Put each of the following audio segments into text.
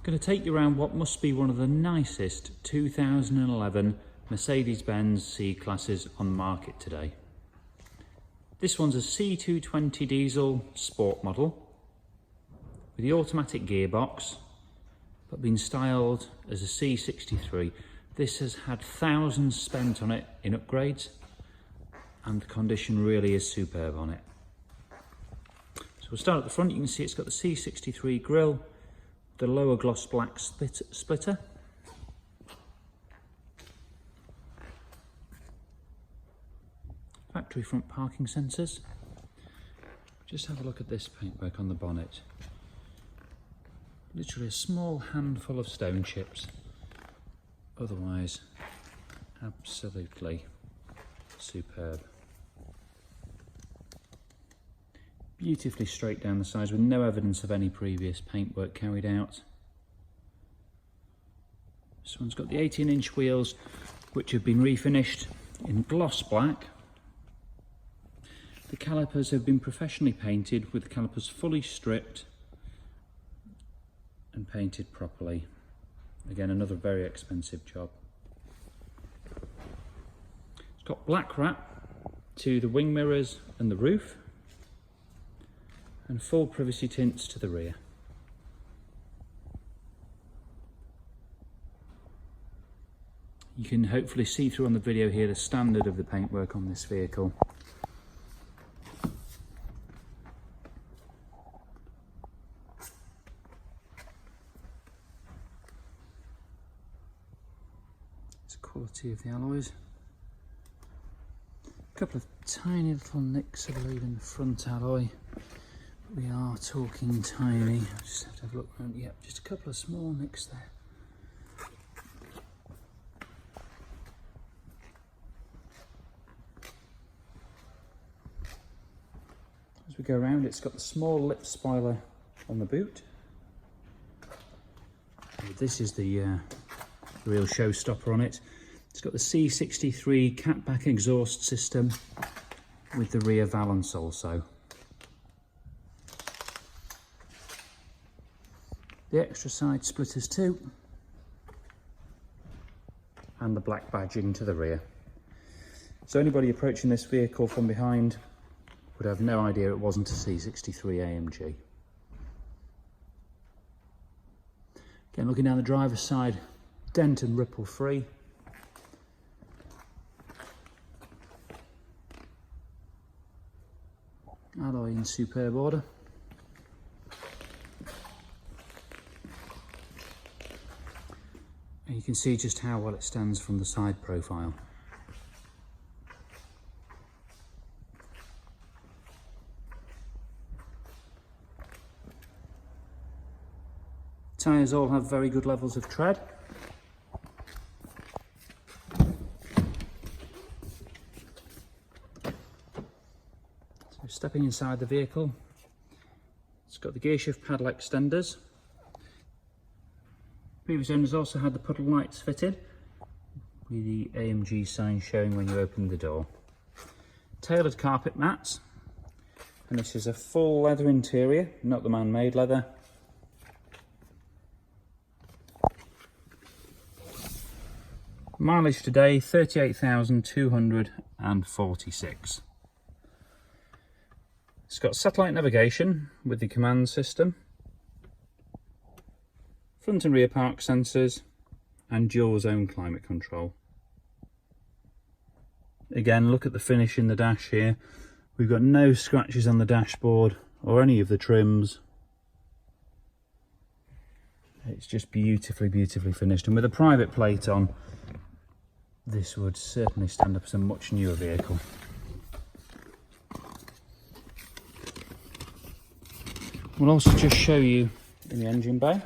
Going to take you around what must be one of the nicest 2011 Mercedes-Benz C-classes on the market today. This one's a C220 diesel sport model with the automatic gearbox, but been styled as a C63. This has had thousands spent on it in upgrades, and the condition really is superb on it. So we'll start at the front. You can see it's got the C63 grille, the lower gloss black splitter, factory front parking sensors. Just have a look at this paintwork on the bonnet. Literally a small handful of stone chips, otherwise absolutely superb. Beautifully straight down the sides with no evidence of any previous paintwork carried out. This one's got the 18-inch wheels, which have been refinished in gloss black. The calipers have been professionally painted, with the calipers fully stripped and painted properly. Again, another very expensive job. It's got black wrap to the wing mirrors and the roof, and full privacy tints to the rear. You can hopefully see through on the video here the standard of the paintwork on this vehicle. It's the quality of the alloys. A couple of tiny little nicks, I believe, in the front alloy. We are talking tiny. I just have to have a look around. Yep, just a couple of small nicks there. As we go around, it's got the small lip spoiler on the boot. This is the real showstopper on it. It's got the C63 catback exhaust system with the rear valance also. The extra side splitters too, and the black badging to the rear. So anybody approaching this vehicle from behind would have no idea it wasn't a C63 AMG. Again, looking down the driver's side, dent and ripple free. Alloy in superb order. And you can see just how well it stands from the side profile. Tyres all have very good levels of tread. So stepping inside the vehicle, it's got the gearshift paddle extenders. Previous owners also had the puddle lights fitted, with the AMG sign showing when you open the door. Tailored carpet mats, and this is a full leather interior, not the man-made leather. Mileage today, 38,246. It's got satellite navigation with the COMAND system, front and rear park sensors, and dual zone climate control. Again, look at the finish in the dash here. We've got no scratches on the dashboard or any of the trims. It's just beautifully, beautifully finished. And with a private plate on, this would certainly stand up as a much newer vehicle. We'll also just show you in the engine bay.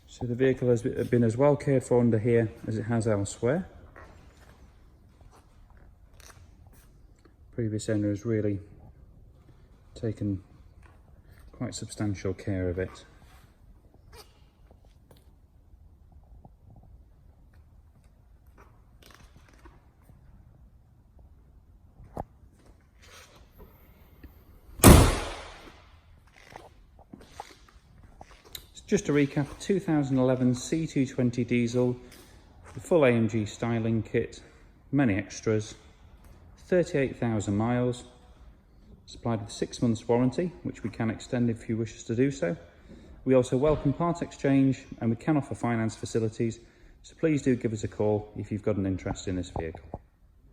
So the vehicle has been as well cared for under here as it has elsewhere. Previous owner has really taken quite substantial care of it. Just to recap, 2011 C220 diesel, the full AMG styling kit, many extras, 38,000 miles, supplied with 6 months warranty, which we can extend if you wish us to do so. We also welcome part exchange and we can offer finance facilities, so please do give us a call if you've got an interest in this vehicle.